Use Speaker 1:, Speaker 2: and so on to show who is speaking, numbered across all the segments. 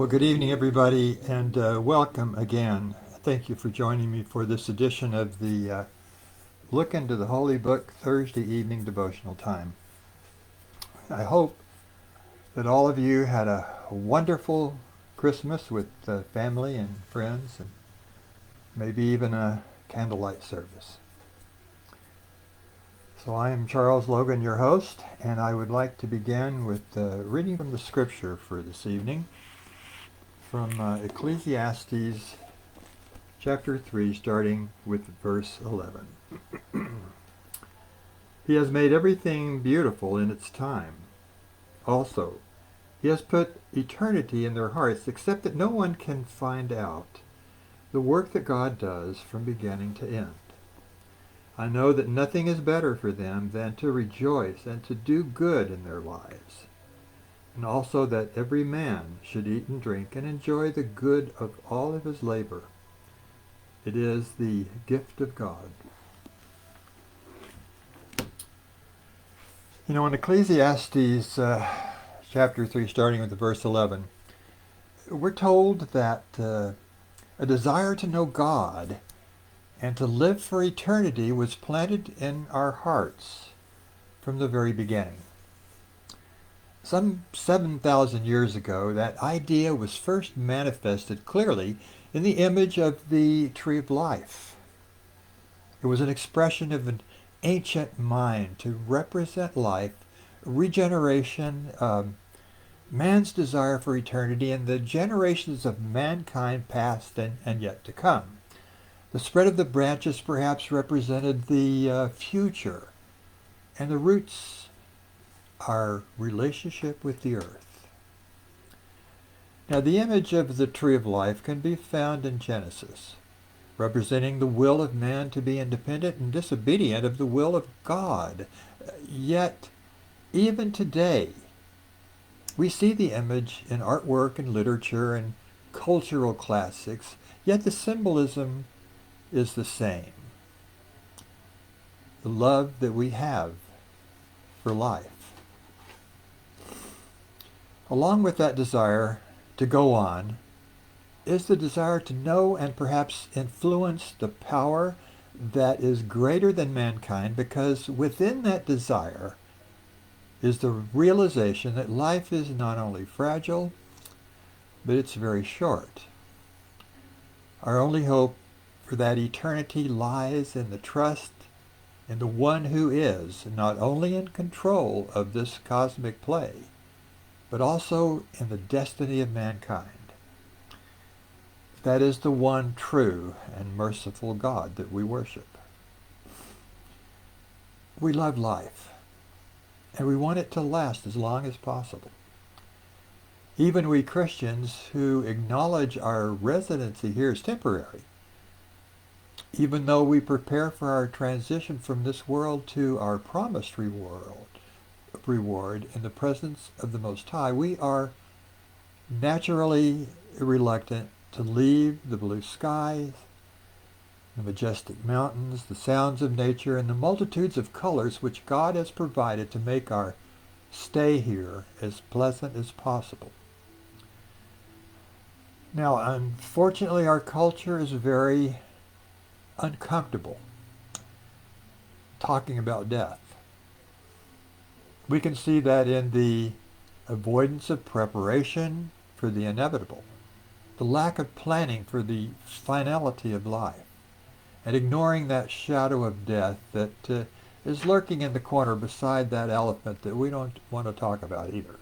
Speaker 1: Good evening, everybody, and welcome again. Thank you for joining me for this edition of the Look into the Holy Book Thursday evening devotional time. I hope that all of you had a wonderful Christmas with family and friends, and maybe even a candlelight service. So I am Charles Logan, your host, and I would like to begin with reading from the scripture for this evening from Ecclesiastes chapter 3, starting with verse 11. He has made everything beautiful in its time. Also, he has put eternity in their hearts, except that no one can find out the work that God does from beginning to end. I know that nothing is better for them than to rejoice and to do good in their lives, and also that every man should eat and drink and enjoy the good of all of his labor. It is the gift of God. You know, in Ecclesiastes chapter 3, starting with verse 11, we're told that a desire to know God and to live for eternity was planted in our hearts from the very beginning. Some 7,000 years ago, that idea was first manifested clearly in the image of the tree of life. It was an expression of an ancient mind to represent life, regeneration, man's desire for eternity, and the generations of mankind past and yet to come. The spread of the branches perhaps represented the future, and the roots, our relationship with the earth. Now, the image of the tree of life can be found in Genesis, representing the will of man to be independent and disobedient of the will of God. Yet, even today, we see the image in artwork and literature and cultural classics, yet the symbolism is the same. The love that we have for life. Along with that desire to go on is the desire to know and perhaps influence the power that is greater than mankind, because within that desire is the realization that life is not only fragile, but it's very short. Our only hope for that eternity lies in the trust in the one who is not only in control of this cosmic play, but also in the destiny of mankind. That is the one true and merciful God that we worship. We love life, and we want it to last as long as possible. Even we Christians who acknowledge our residency here is temporary, even though we prepare for our transition from this world to our promised reward in the presence of the Most High, we are naturally reluctant to leave the blue skies, the majestic mountains, the sounds of nature, and the multitudes of colors which God has provided to make our stay here as pleasant as possible. Now, unfortunately, our culture is very uncomfortable talking about death. We can see that in the avoidance of preparation for the inevitable, the lack of planning for the finality of life, and ignoring that shadow of death that is lurking in the corner beside that elephant that we don't want to talk about either.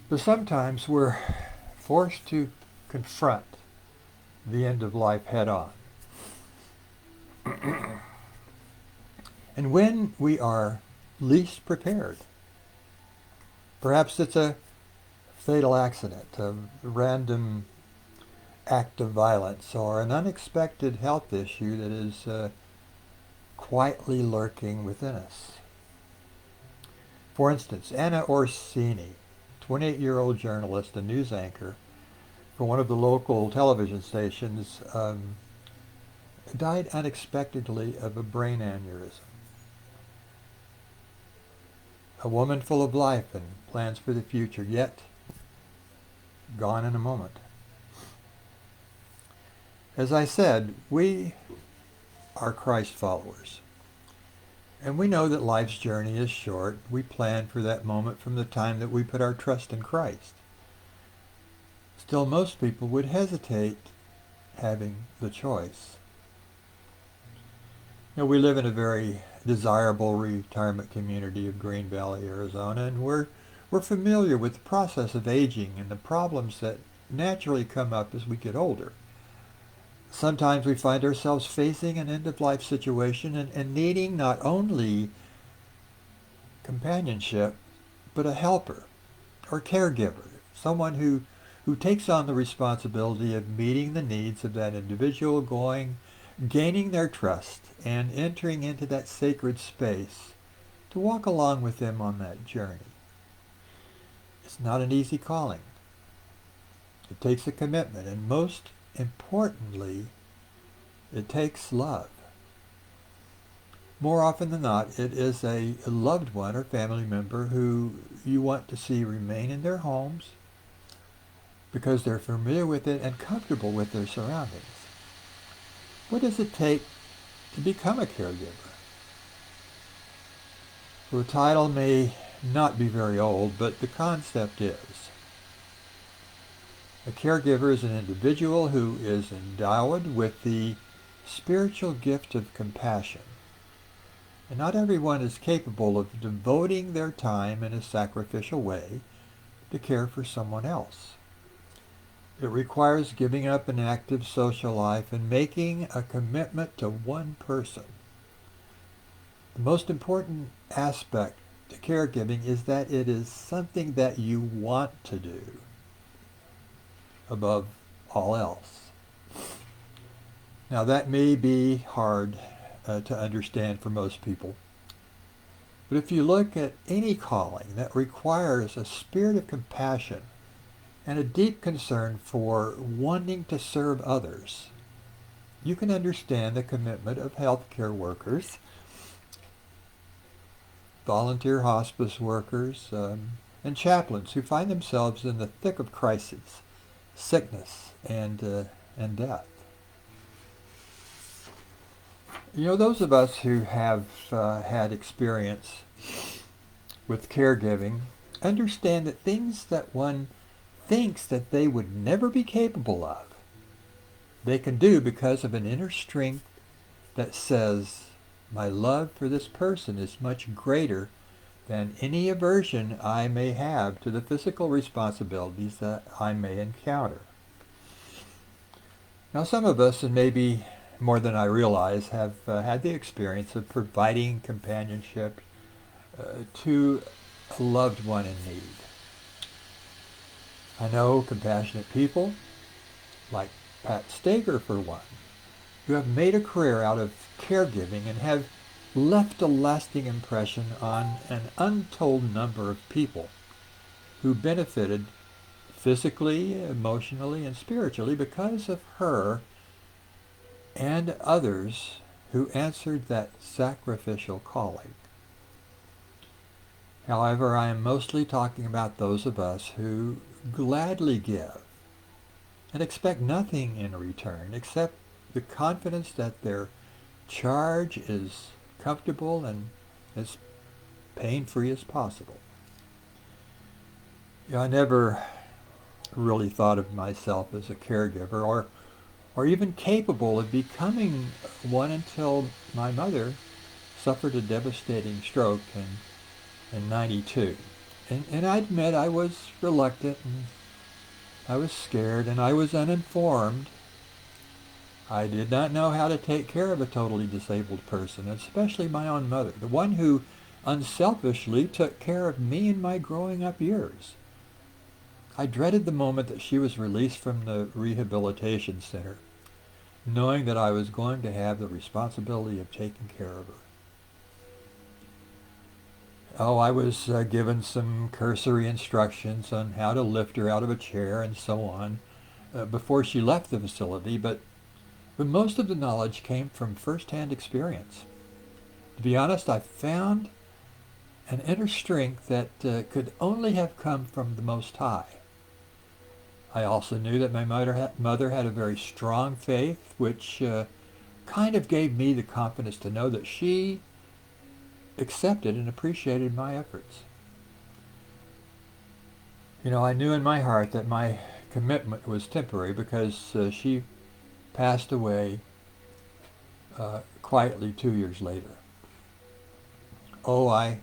Speaker 1: But sometimes we're forced to confront the end of life head on. And when we are least prepared, perhaps it's a fatal accident, a random act of violence, or an unexpected health issue that is quietly lurking within us. For instance, Anna Orsini, 28-year-old journalist and news anchor for one of the local television stations, died unexpectedly of a brain aneurysm. A woman full of life and plans for the future, yet gone in a moment. As I said, we are Christ followers. And we know that life's journey is short. We plan for that moment from the time that we put our trust in Christ. Still, most people would hesitate having the choice. We live in a very desirable retirement community of Green Valley, Arizona, and we're familiar with the process of aging and the problems that naturally come up as we get older. Sometimes we find ourselves facing an end-of-life situation and needing not only companionship, but a helper or caregiver, someone who takes on the responsibility of meeting the needs of that individual, gaining their trust, and entering into that sacred space to walk along with them on that journey. It's not an easy calling. It takes a commitment, and most importantly, it takes love. More often than not, it is a loved one or family member who you want to see remain in their homes because they're familiar with it and comfortable with their surroundings. What does it take to become a caregiver? The title may not be very old, but the concept is. A caregiver is an individual who is endowed with the spiritual gift of compassion. And not everyone is capable of devoting their time in a sacrificial way to care for someone else. It requires giving up an active social life and making a commitment to one person. The most important aspect to caregiving is that it is something that you want to do above all else. Now that may be hard to understand for most people, but if you look at any calling that requires a spirit of compassion and a deep concern for wanting to serve others, you can understand the commitment of healthcare workers, volunteer hospice workers, and chaplains who find themselves in the thick of crises, sickness, and death. Those of us who have had experience with caregiving understand that things that one thinks that they would never be capable of, they can do because of an inner strength that says, my love for this person is much greater than any aversion I may have to the physical responsibilities that I may encounter. Now, some of us, and maybe more than I realize, have had the experience of providing companionship to a loved one in need. I know compassionate people, like Pat Stager for one, who have made a career out of caregiving and have left a lasting impression on an untold number of people who benefited physically, emotionally, and spiritually because of her and others who answered that sacrificial calling. However, I am mostly talking about those of us who gladly give and expect nothing in return except the confidence that their charge is comfortable and as pain-free as possible. I never really thought of myself as a caregiver or even capable of becoming one until my mother suffered a devastating stroke in 92. And I admit I was reluctant and I was scared and I was uninformed. I did not know how to take care of a totally disabled person, especially my own mother, the one who unselfishly took care of me in my growing up years. I dreaded the moment that she was released from the rehabilitation center, knowing that I was going to have the responsibility of taking care of her. I was given some cursory instructions on how to lift her out of a chair and so on before she left the facility, but most of the knowledge came from first-hand experience. To be honest, I found an inner strength that could only have come from the Most High. I also knew that my mother had a very strong faith, which kind of gave me the confidence to know that she accepted and appreciated my efforts. You know, I knew in my heart that my commitment was temporary because she passed away quietly 2 years later. Oh, I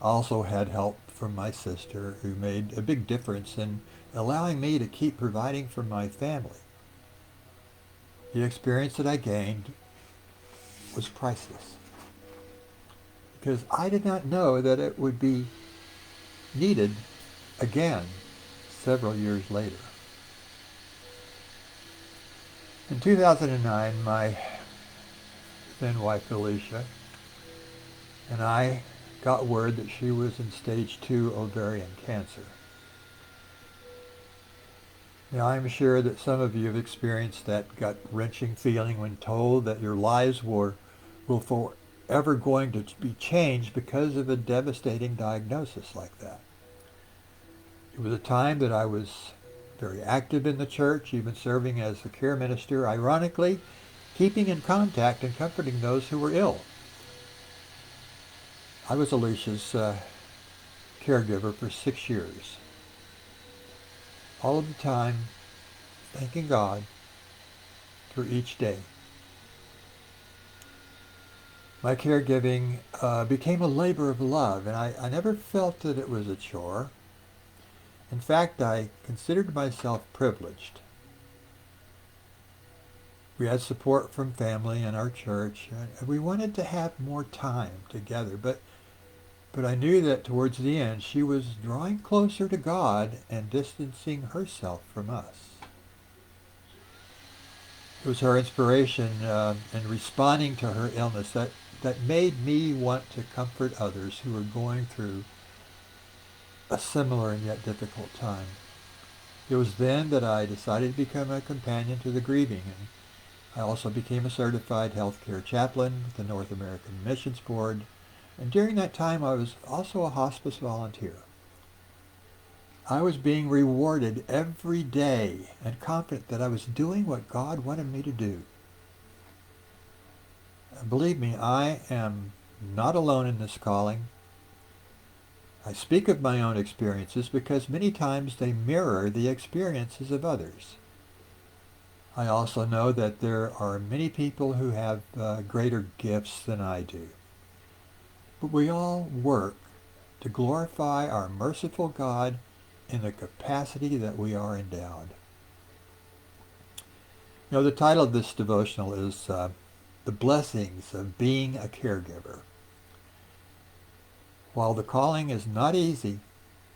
Speaker 1: also had help from my sister who made a big difference in allowing me to keep providing for my family. The experience that I gained was priceless because I did not know that it would be needed again several years later. In 2009, my then wife Felicia and I got word that she was in stage 2 ovarian cancer. Now, I'm sure that some of you have experienced that gut-wrenching feeling when told that your lives will forever going to be changed because of a devastating diagnosis like that. It was a time that I was very active in the church, even serving as the care minister, ironically, keeping in contact and comforting those who were ill. I was Alicia's caregiver for 6 years. All of the time, thanking God for each day. My caregiving became a labor of love, and I never felt that it was a chore. In fact, I considered myself privileged. We had support from family and our church, and we wanted to have more time together, but I knew that towards the end she was drawing closer to God and distancing herself from us. It was her inspiration in responding to her illness that made me want to comfort others who were going through a similar and yet difficult time. It was then that I decided to become a companion to the grieving, and I also became a certified healthcare chaplain with the North American Missions Board, and during that time I was also a hospice volunteer. I was being rewarded every day and confident that I was doing what God wanted me to do. And believe me, I am not alone in this calling. I speak of my own experiences because many times they mirror the experiences of others. I also know that there are many people who have greater gifts than I do. But we all work to glorify our merciful God in the capacity that we are endowed. You know, the title of this devotional is The Blessings of Being a Caregiver. While the calling is not easy,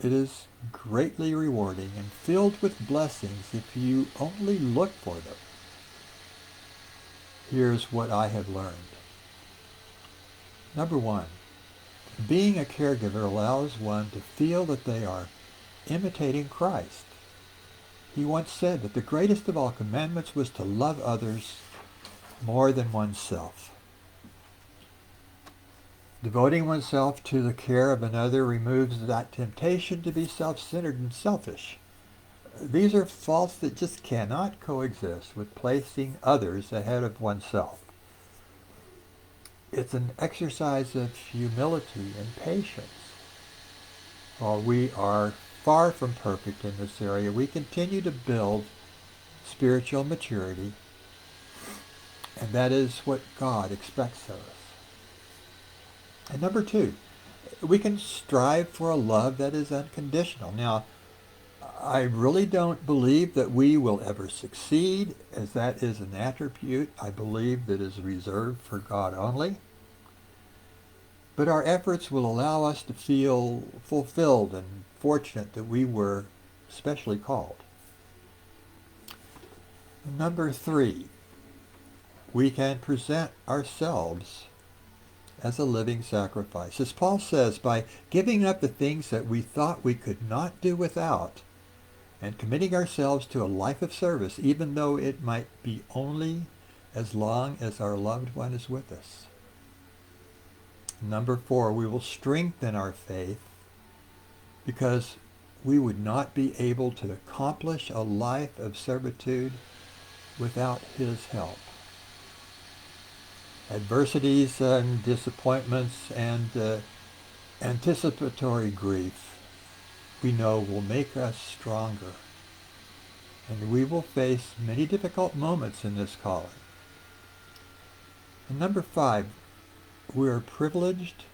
Speaker 1: it is greatly rewarding and filled with blessings if you only look for them. Here's what I have learned. Number one, being a caregiver allows one to feel that they are imitating Christ. He once said that the greatest of all commandments was to love others more than oneself. Devoting oneself to the care of another removes that temptation to be self-centered and selfish. These are faults that just cannot coexist with placing others ahead of oneself. It's an exercise of humility and patience. While we are far from perfect in this area, we continue to build spiritual maturity, and that is what God expects of us. And number two, we can strive for a love that is unconditional. Now, I really don't believe that we will ever succeed, as that is an attribute I believe that is reserved for God only. But our efforts will allow us to feel fulfilled and fortunate that we were specially called. Number three, we can present ourselves as a living sacrifice. As Paul says, by giving up the things that we thought we could not do without and committing ourselves to a life of service, even though it might be only as long as our loved one is with us. Number four, we will strengthen our faith because we would not be able to accomplish a life of servitude without his help. Adversities and disappointments and anticipatory grief, we know, will make us stronger. And we will face many difficult moments in this calling. And number 5, we are privileged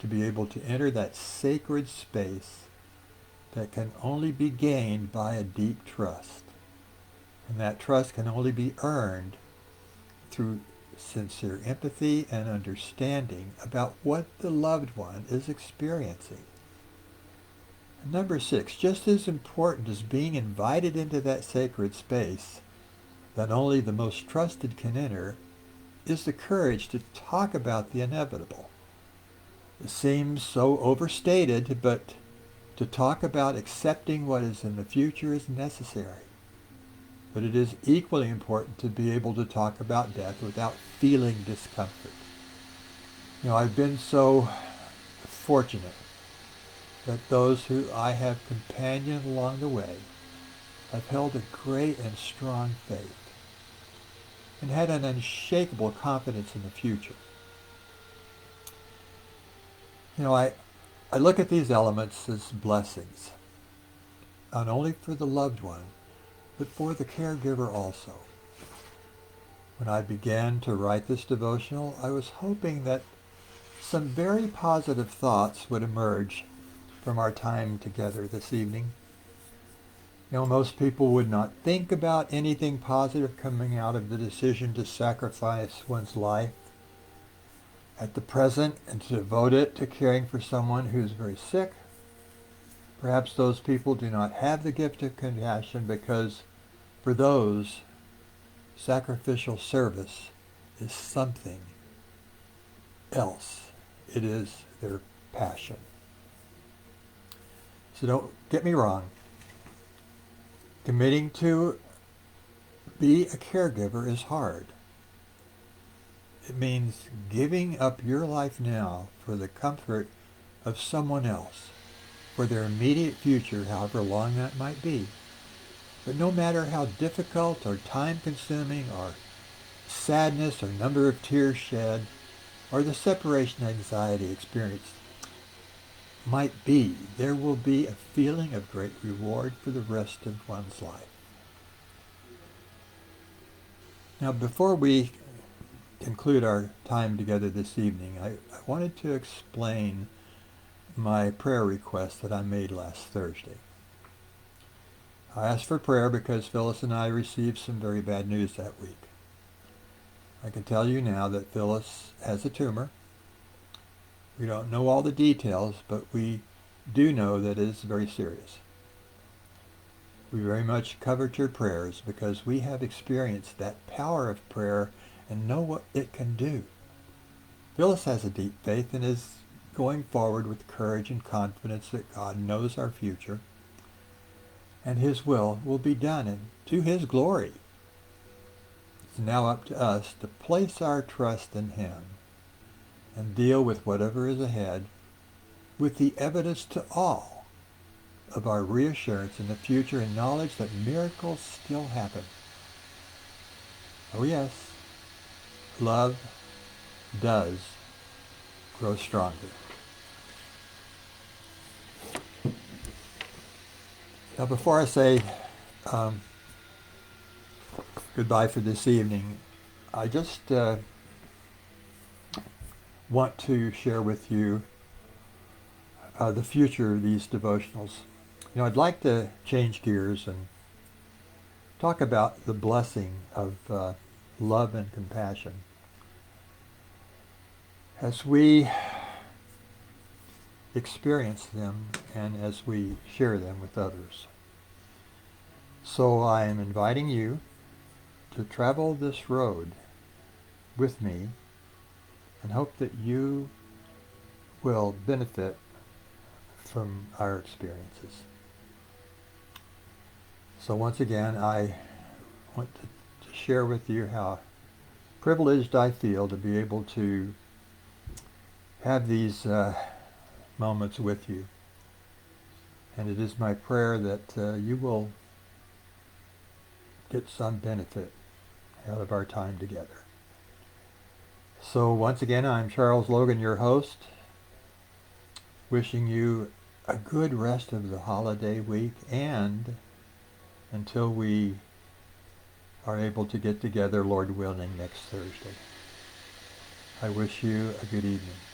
Speaker 1: to be able to enter that sacred space that can only be gained by a deep trust. And that trust can only be earned through sincere empathy and understanding about what the loved one is experiencing. And number 6, just as important as being invited into that sacred space that only the most trusted can enter, is the courage to talk about the inevitable. It seems so overstated, but to talk about accepting what is in the future is necessary. But it is equally important to be able to talk about death without feeling discomfort. I've been so fortunate that those who I have companioned along the way have held a great and strong faith and had an unshakable confidence in the future. I look at these elements as blessings, not only for the loved one, but for the caregiver also. When I began to write this devotional, I was hoping that some very positive thoughts would emerge from our time together this evening. Most people would not think about anything positive coming out of the decision to sacrifice one's life at the present and to devote it to caring for someone who's very sick. Perhaps those people do not have the gift of compassion because for those, sacrificial service is something else. It is their passion. So don't get me wrong. Committing to be a caregiver is hard. It means giving up your life now for the comfort of someone else, for their immediate future, however long that might be. But no matter how difficult or time-consuming or sadness or number of tears shed or the separation anxiety experienced might be, there will be a feeling of great reward for the rest of one's life. Now, before we conclude our time together this evening, I wanted to explain my prayer request that I made last Thursday. I asked for prayer because Phyllis and I received some very bad news that week. I can tell you now that Phyllis has a tumor. We don't know all the details, but we do know that it is very serious. We very much covet your prayers because we have experienced that power of prayer and know what it can do. Phyllis has a deep faith and is going forward with courage and confidence that God knows our future and his will be done and to his glory. It's now up to us to place our trust in him and deal with whatever is ahead with the evidence to all of our reassurance in the future and knowledge that miracles still happen. Oh yes, love does grow stronger. Now before I say goodbye for this evening, I just want to share with you the future of these devotionals. I'd like to change gears and talk about the blessing of love and compassion as we experience them and as we share them with others. So I am inviting you to travel this road with me and hope that you will benefit from our experiences. So once again, I want to share with you how privileged I feel to be able to have these moments with you And it is my prayer that you will get some benefit out of our time together. So once again, I'm Charles Logan, your host, wishing you a good rest of the holiday week, and until we are able to get together, Lord willing, next Thursday. I wish you a good evening.